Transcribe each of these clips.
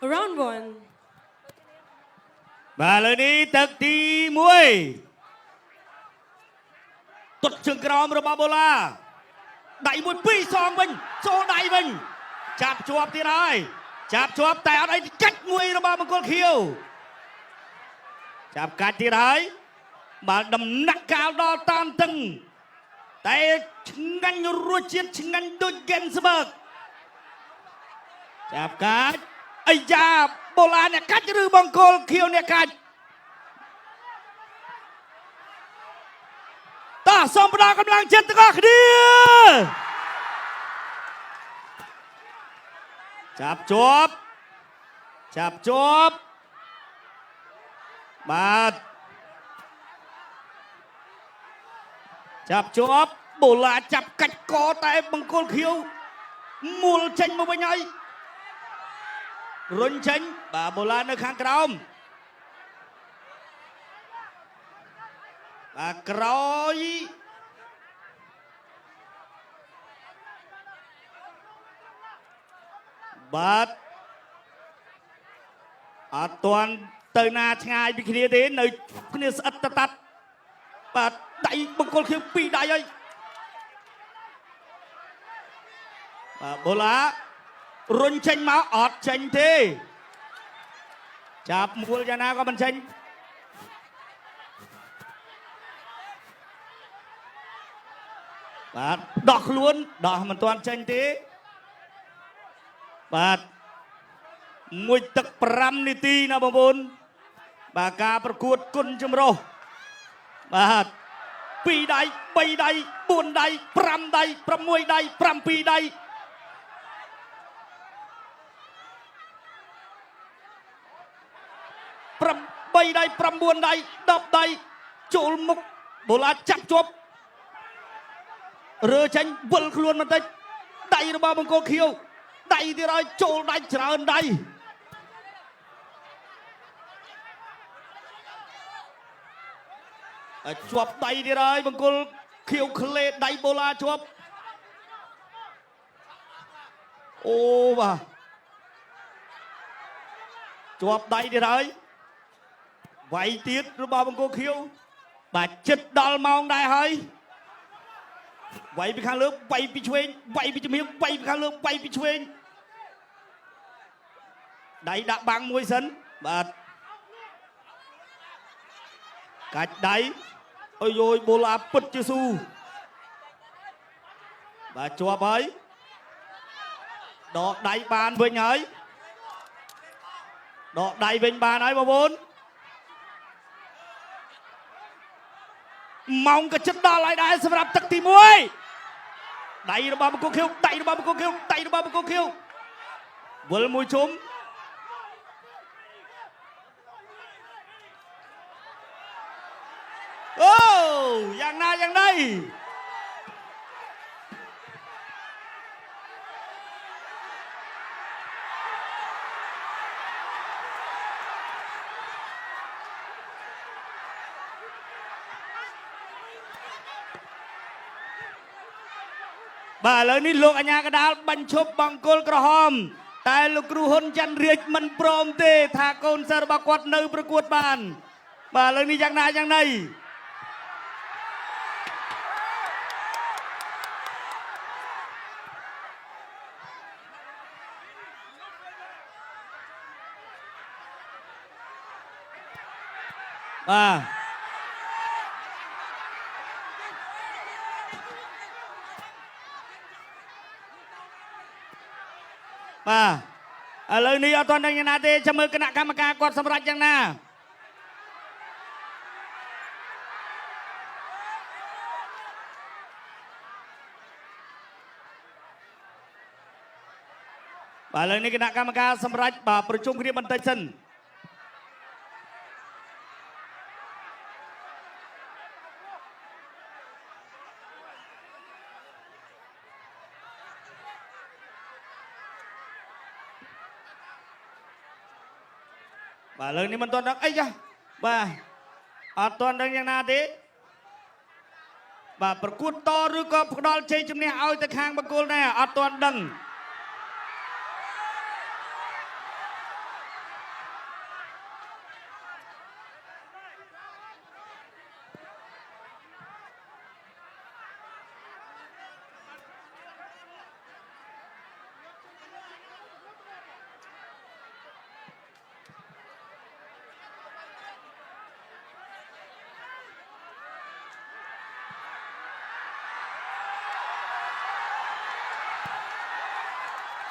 Round one. បាទឥឡូវនេះទឹកទី1ទុតជើងក្រោមរបស់បូឡាដៃមួយពីរសងវិញចូលដៃវិញចាប់ជាប់ទៀតហើយចាប់ជាប់តែអត់អីកាច់មួយរបស់មង្គលខៀវចាប់កាច់ទៀតហើយបាទដំណាក់កាលដល់តាមតឹងតែឆ្ងាញ់រសជាតិឆ្ងាញ់ដូចហ្គេនស្បឺកចាប់កាច់អាយ៉ាបូឡាអ្នកកាច់ឬបង្គោលខៀវអ្នកកាច់តោះសូមផ្ដល់កម្លាំងចិត្តទាំងអស់គ្នាចាប់ជាប់បាទចាប់ជាប់បូឡាចាប់កាច់កតែបង្គោលខៀវមូលចេញមកវិញហើយរុញចេញបាទបូឡានៅខាងក្រោមបាទក្រោយបាទអត់ទាន់ទៅណាឆ្ងាយពីគ្នាទេនៅគ្នាស្អិតតតាត់បាទដៃបង្គោលខៀវពីរដៃហើយបាទបូឡារុញចេញមកអត់ចេញទេចាប់មូលយ៉ាងណាក៏មិនចេញបាទដោះខ្លួនដោះមិនទាន់ចេញទេបាទមួយទឹក5នាទីណាបងប្អូនបាទការប្រកួតគុណចម្រុះបាទ2ដៃ3ដៃ4ដៃ5ដៃ6ដៃ7ដៃ8ដៃ9ដៃ10ដៃចូលមុខបូឡាចាប់ជាប់រើចេញវិលខ្លួនបន្តិចដៃរបស់បង្គោលខៀវដៃទៀតហើយចូលដៃច្រើនដៃជាប់ដៃទៀតហើយបង្គោលខៀវក្លេដៃបូឡាជាប់អូបាទជាប់ដៃទៀតហើយវាយទៀតរបស់បង្គោលខៀវបាទចិត្តដល់ម៉ោងដែរហើយវាយពីខាងលើវាយពីឆ្វេងវាយពីជំនាញវាយពីខាងលើវាយពីឆ្វេងដៃដាក់បាំងមួយសិនបាទកាច់ដៃអើយយបូឡាពិតជាស៊ូបាទជាប់ហើយដកដៃបានវិញហើយដកដៃវិញបានហើយបងប្អូនម៉ោងក៏ជិតដល់ហើយដែរសម្រាប់ទឹកទី1ដៃរបស់បង្គោលខៀវដៃរបស់បង្គោលខៀវដៃរបស់បង្គោលខៀវវិលមួយជុំអូយ៉ាងណាយ៉ាងណីបាទឥឡូវនេះលោកអាញាកដាលបញ្ឈប់បង្គោលក្រហមតែលោកគ្រូហ៊ុនច័ន្ទរាជមិនព្រមទេថាកូនសិស្សរបស់គាត់នៅប្រកួតបានបាទឥឡូវនេះយ៉ាងណាយ៉ាងណីបាទបាទឥឡូវនេះអត់ទាន់ដឹងយ៉ាងណាទេចាំមើលគណៈកម្មការគាត់សម្រេចយ៉ាងណាបាទឥឡូវនេះគណៈកម្មការសម្រេចបាទប្រជុំគ្នាបន្តិចសិនបាទឥឡូវនេះមិនទាន់ដឹងអីចាបាទអត់ទាន់ដឹងយ៉ាងណាទេ បាទប្រកួតតឬក៏ផ្ដល់ជ័យជំនះឲ្យទៅខាងបង្គោលដែរអត់ទាន់ដឹង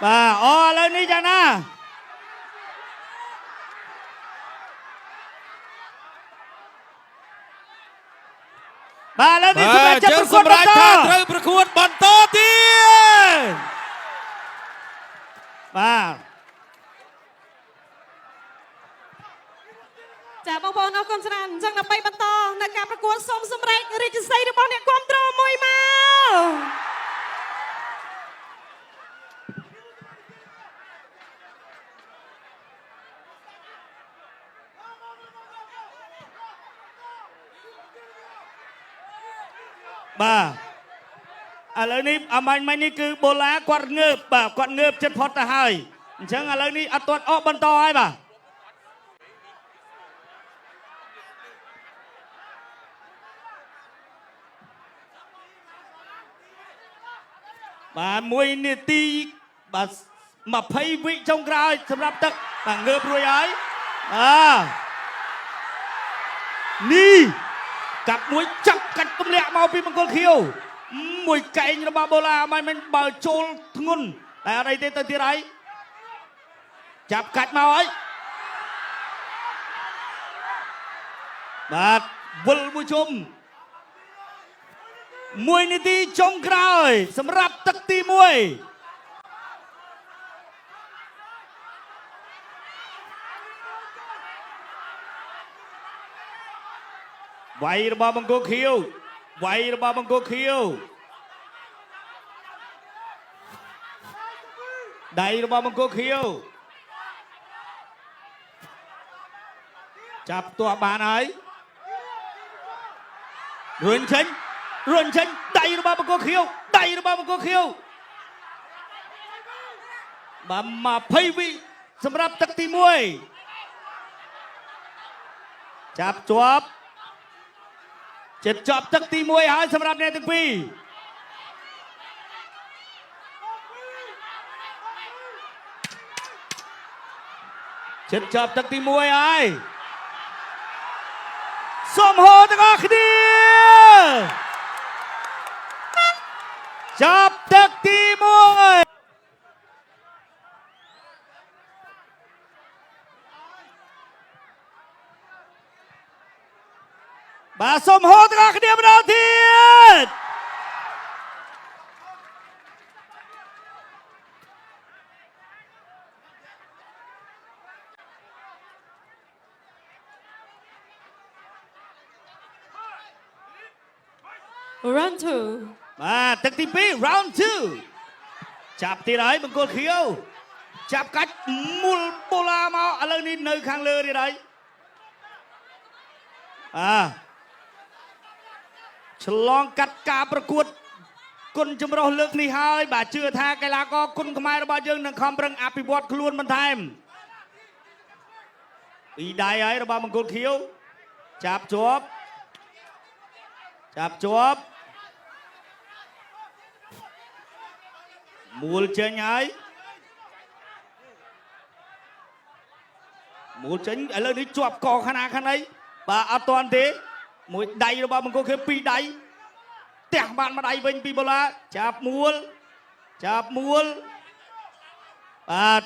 បាទអូឥឡូវនេះយ៉ាងណាបាទឥឡូវនេះសម្រាប់ចាប់ប្រកួតបន្តត្រូវប្រកួតបន្តទៀតបាទចាបងប្អូនអរគុណច្រើនអញ្ចឹងដើម្បីបន្តនៅការប្រកួតសូមសម្រេចរាជសីរបស់អ្នកគ្រប់គ្រងមួយមកបាទឥឡូវនេះអាម៉ាញ់មិញនេះគឺបូឡាគាត់ងើបបាទគាត់ងើបចិត្តផុតទៅហើយអញ្ចឹងឥឡូវនេះអត់ទាន់អកបន្តហើយបាទបាទ1នាទីបាទ20វិចុងក្រោយសម្រាប់ទឹកបាទងើបរួចហើយនេះកាប់មួយចាប់កាច់ទម្លាក់មកពីបង្គោលខៀវមួយកែងរបស់បូឡាមិនបើចូលធ្ងន់តែអត់អីទេទៅទៀតហើយចាប់កាច់មកហើយបាទវិលមួយជុំ1នាទីចុងក្រោយសម្រាប់ទឹកទី1វាយរបស់បង្គោលខៀវវាយរបស់បង្គោលខៀវដៃរបស់បង្គោលខៀវចាប់ទាស់បានហើយរុញចេញដៃរបស់បង្គោលខៀវដៃរបស់បង្គោលខៀវបាទ20វិសម្រាប់ទឹកទី1ចាប់ជាប់ចិត្តចប់ទឹកទី1ហើយសម្រាប់អ្នកទាំងពីរចិត្តចប់ទឹកទី1ហើយសូមហៅទាំងអស់គ្នាចប់ទឹកទី1បាទសូមហៅទាំងអស់គ្នាម្ដងទៀត Round 2បាទទឹកទី2 round 2ចាប់ទៀតហើយបង្គោលខៀវចាប់កាច់មូលបូឡាមកឥឡូវនេះនៅខាងលើទៀតហើយឆ្លងកាត់ការប្រកួតគុណចម្រុះលើកនេះហើយបាទជឿថាកីឡាករគុណខ្មែររបស់យើងនឹងខំប្រឹងអភិវឌ្ឍខ្លួនបន្ថែមពីដៃហើយរបស់បង្គោលខៀវចាប់ជាប់មូលចេញហើយមូលចេញឥឡូវនេះជាប់កខាងណាខាងណីបាទអត់ទាន់ទេមួយដៃរបស់បង្គោលខៀវពីរដៃទះបានមួយដៃវិញពីបូឡាចាប់មូលបាទ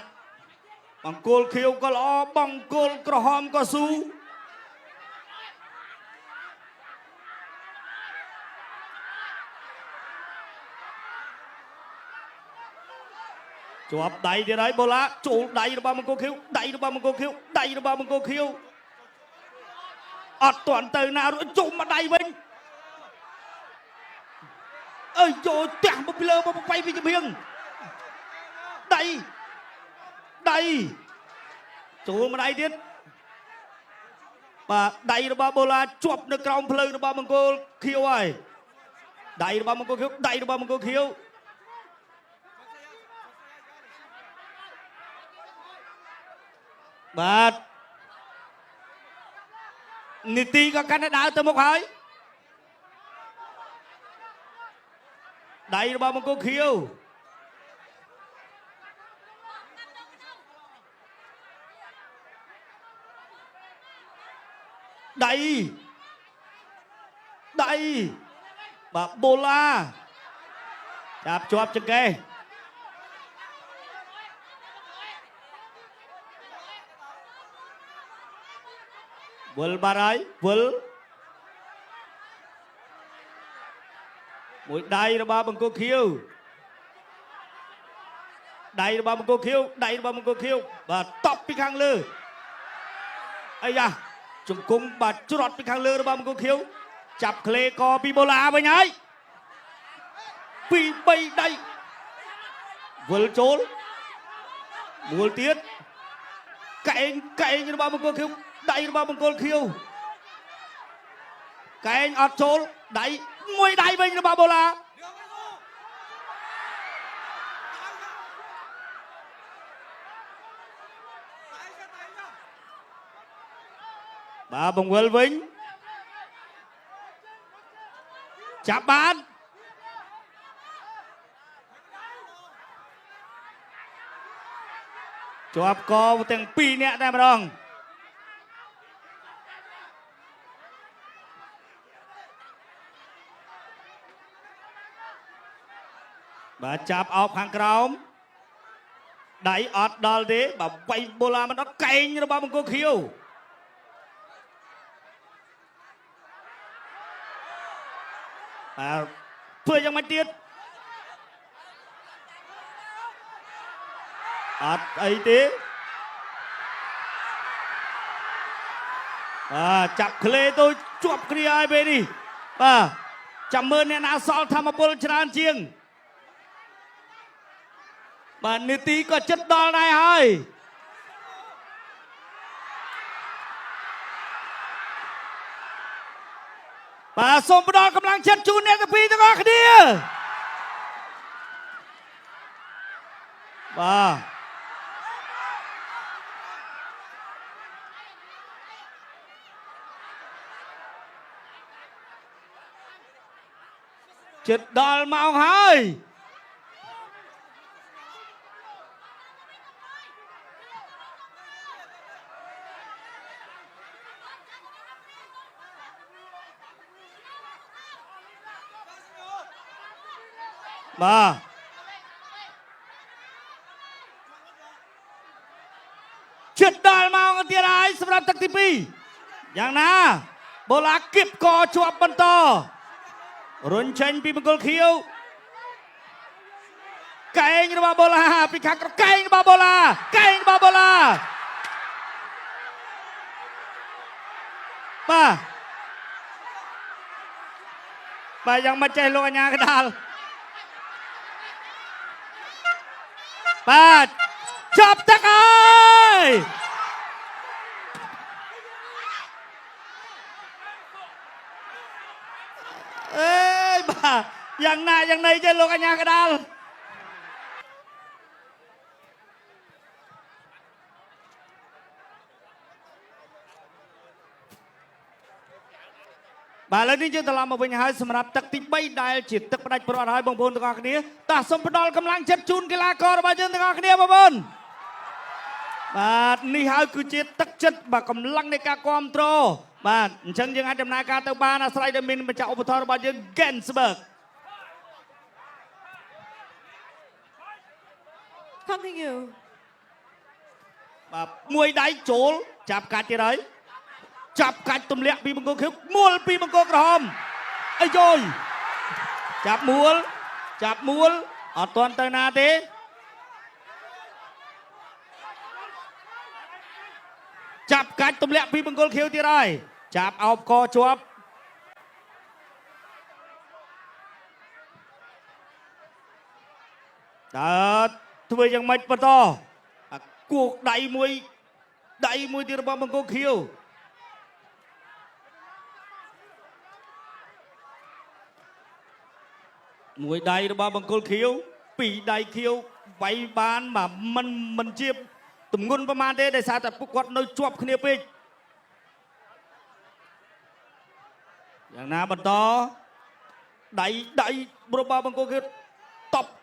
បង្គោលខៀវក៏ល្អបង្គោលក្រហមក៏ស៊ូជាប់ដៃទៀតហើយបូឡាចូលដៃរបស់បង្គោលខៀវអត់ទាន់ទៅណារួចជុំមកដៃវិញអើយយកទះមកពីលើមកបាយពីចំហៀងដៃចូលមកដៃទៀតបាទដៃរបស់បូឡាជាប់នៅក្រោមភ្លើងរបស់បង្គោលខៀវហើយដៃរបស់បង្គោលខៀវបាទនីតិក៏កាន់តែដើរទៅមុខហើយដៃរបស់បង្គោលខៀវដៃបាទបូឡាចាប់ជាប់ចង្កេះ វិលបាត់ហើយវិលមួយដៃរបស់បង្គោលខៀវដៃរបស់បង្គោលខៀវដៃរបស់បង្គោលខៀវបាទតប់ពីខាងលើអាយ៉ាជង្គង់បាទច្រត់ពីខាងលើរបស់បង្គោលខៀវចាប់ក្លេកពីបូឡាវិញហើយពី3ដៃវិលចូលមួយទៀតកែងរបស់បង្គោលខៀវដៃរបស់បង្គោលខៀវកែងអត់ចូលដៃមួយដៃវិញរបស់បូឡាបាទបង្វិលវិញចាប់បានជាប់កទាំង2នាក់តែម្ដងបាទចាប់អោបខាងក្រោមដៃអត់ដល់ទេបាទវាយបូឡាមិនដល់កែងរបស់បង្គោលខៀវបាទធ្វើយ៉ាងម៉េចទៀតអត់អីទេបាទចាប់ក្លេទៅជាប់គ្នាហើយពេលនេះបាទចាំមើលអ្នកណាសល់ធម្មពលច្រើនជាងបាទនីតិក៏ចិត្តដល់ដែរហើយបាទសូមផ្ដល់កម្លាំងចិត្តជូនអ្នកទាំងពីរទាំងអស់គ្នាបាទចិត្តដល់ម៉ោងហើយបាទចិត្តដល់ម៉ោងទៀតហើយសម្រាប់ទឹកទី2យ៉ាងណាបូឡាគៀបកជាប់បន្តរុញចេញពីបង្គោលខៀវកែងរបស់បូឡាពីខាងក្រកែងរបស់បូឡាកែងរបស់បូឡាបាទយ៉ាងមិនចេះលោកអាញាកដាលបាទចប់ទឹកហើយអេបាទយ៉ាងណាយ៉ាងណីចេះលោកអាញាកដាលបាទឥឡូវនេះយើងត្រឡប់មកវិញហើយសម្រាប់ទឹកទី3ដែលជាទឹកផ្ដាច់ព្រាត់ហើយបងប្អូនទាំងអស់គ្នាតោះសូមផ្ដល់កម្លាំងចិត្តជូនកីឡាកររបស់យើងទាំងអស់គ្នាបងប្អូនបាទនេះហើយគឺជាទឹកចិត្តបាទកម្លាំងនៃការគ្រប់គ្រងបាទអញ្ចឹងយើងអាចដំណើរការទៅបានអាស្រ័យដល់មានម្ចាស់ឧបត្ថម្ភរបស់យើង Gensberg Continue បាទមួយដៃចូលចាប់កាច់ទៀតហើយចាប់កាច់ទម្លាក់ពីបង្គោលខៀវមួលពីបង្គោលក្រហមអីយយចាប់មួលអត់ទាន់ទៅណាទេចាប់កាច់ទម្លាក់ពីបង្គោលខៀវទៀតហើយចាប់អោបកជាប់តើធ្វើយ៉ាងម៉េចបន្តគោកដៃមួយទៀតរបស់បង្គោលខៀវមួយដៃរបស់បង្គោលខៀវពីរដៃខៀវវាយបានមកមិនជាទម្ងន់ប្រមាណទេដោយសារតែពួកគាត់នៅជាប់គ្នាពេកយ៉ាងណាបន្តដៃរបស់បង្គោលខៀវ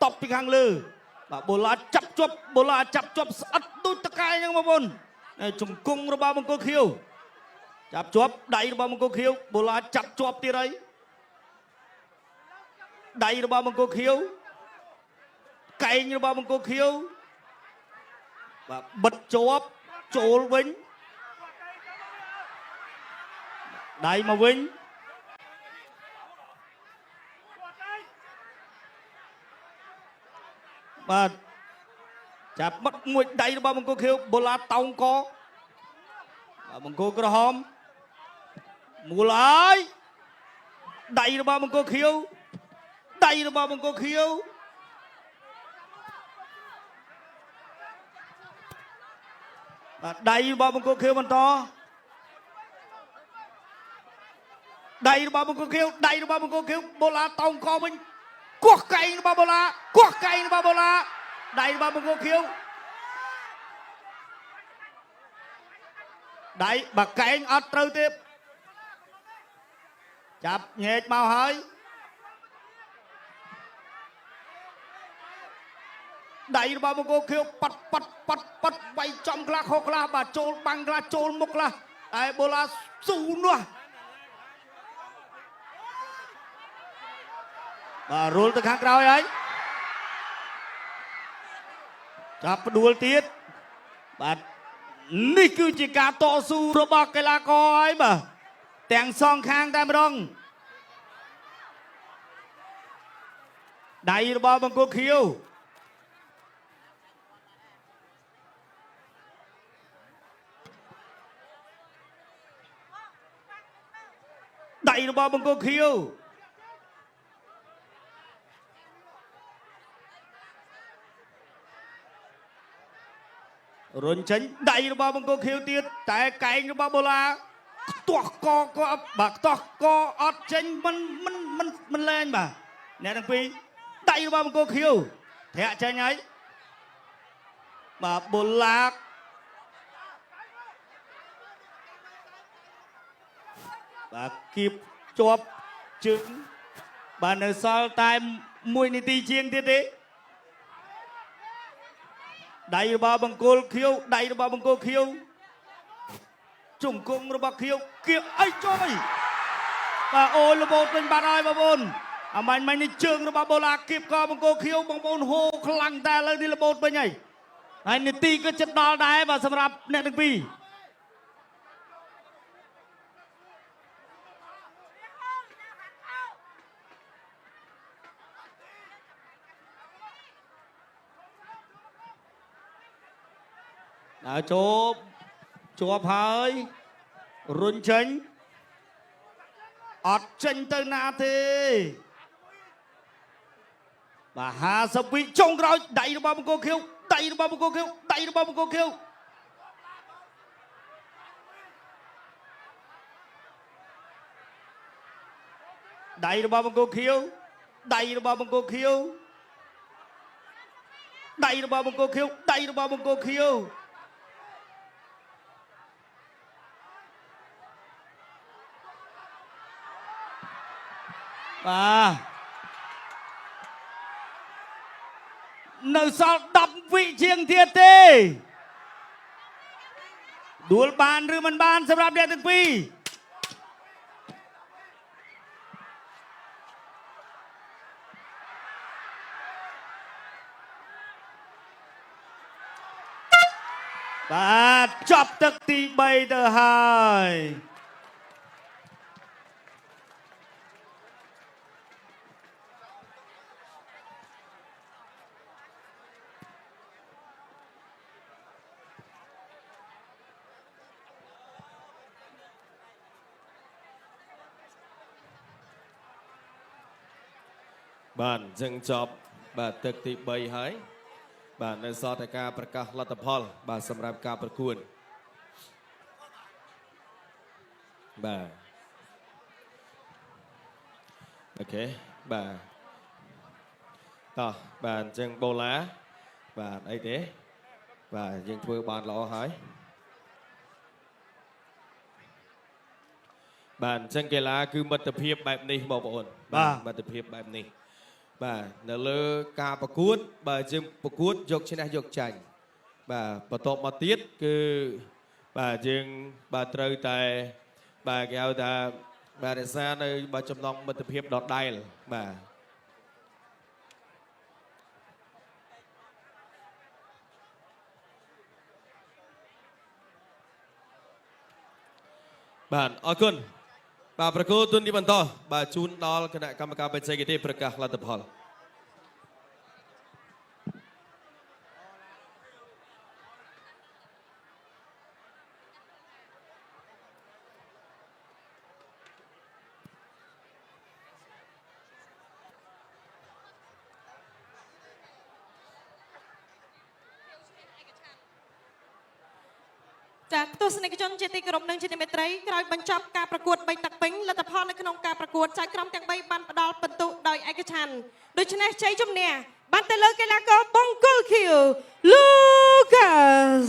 តប់ពីខាងលើបាទបូឡាចាប់ជាប់ស្អិតដូចតកែអញ្ចឹងបងប្អូនជង្គង់របស់បង្គោលខៀវចាប់ជាប់ដៃរបស់បង្គោលខៀវបូឡាចាប់ជាប់ទៀតហើយដៃរបស់បង្គោលខៀវកែងរបស់បង្គោលខៀវបាទបិទជាប់ចូលវិញ đẩy mà vinh và chạp mất nguy đẩy ba bằng cô khiêu bồ la tông có bằng cô cơ hòm mùa lại đẩy ba bằng cô khiêu đẩy ba bằng cô khiêu đẩy ba bằng cô khiêu bằng to đẩy ba bằng cô khiêu đẩy ba bằng cô khiêu bồ la tông có mình quắc cây ba bồ la quắc cây ba bồ la đẩy ba bằng cô khiêu đẩy bà cây ọt trâu tiếp chạp nhệt mau hơi đẩy ba bằng cô khiêu bắt bay trong la khô la bà trôn băng la trôn mục la đẩy bồ la xù nữa bà rùl từ kháng rồi ấy chạp đuôi tiết bàนี่คือจิการต่อสู้ระบอบกีฬากรบ่แต่งซองข้างแต่ไม่ต้องได้ระบอบบังโกเขียวได้ระบอบบังโกเขียวรุนเชนได้ระบอบบังโกเขียวตีแต่ไก่ระบอบบลาตัวก็บักตัวก็อดเชนมันแรงบ่เนี่ยทั้งปีได้ระบอบบังโกเขียวแทะใจไงบ่บลาบ่กีบจบจึงบ่ในซอลตายมวยในตีเชียงทีได้ระบอบบังโกkhiêuได้ระบอบบังโกkhiêuจุ่มกุ้งระบอบkhiêuเกี่ยวไอ้จ้อยvà ôiระบบเป็นบาร์ไอบาบนมันในเชิงระบอบโบราณเก็บกอบังโกkhiêuบังบนโฮคลังแต่เลยที่ระบบเป็นไงไอ้นิตีก็จะดอลได้มาสำหรับเนี่ยทั้งปีđã chụp hơi run chánh ọt chanh tới na thế và hà sập vị trong rồi đẩy vào một cô khiêu đẩy vào một cô khiêu đẩy vào một cô khiêu đẩy vào một cô khiêu đẩy vào một cô khiêu đẩy vào một cô khiêu đẩy vào một cô khiêu và nơi sau đập vị chiêng thiệt thế đuổi bànหรือมันบานสำหรับเด็กทั้งปีบาดจับตักตีใบเตอร์ไฮบ้านจึงจบบาดตึกที่ใบหายบ้านในซอตการประกาศรัฐพลบ้านสำหรับการประกวดบ้านโอเคบ้านต่อบ้านจึงโบล้าบ้านไอ้เด้บ้านยังធ្វើបានល្អហើយបាទអញ្ចឹងកីឡាគឺមិត្តភាពបែបនេះបងប្អូនបាទមិត្តភាពបែបនេះបាទនៅលើការប្រកួតបាទយើងប្រកួតយកឈ្នះយកចាញ់បាទបន្ទាប់មកទៀតគឺបាទយើងបាទត្រូវតែបាទគេហៅថាបាទរក្សានៅបាទចំណងមិត្តភាពដដែលបាទបាទអរគុណ បាទប្រកួតទុនទីបន្តបាទជូនដល់គណៈកម្មការបច្ចេកទេសប្រកាសលទ្ធផលចាទស្សនិកជនជាទីគោរពនិងជាទីមេត្រីក្រោយបញ្ចប់ការប្រកួត3ទឹកពេញលទ្ធផលនៅក្នុងការប្រកួតចៅក្រមទាំង3បានផ្ដល់ពិន្ទុដោយឯកច្ឆន្ទដូច្នេះជ័យជំនះបានទៅលើកីឡាករបង្គោលខៀវ Lucas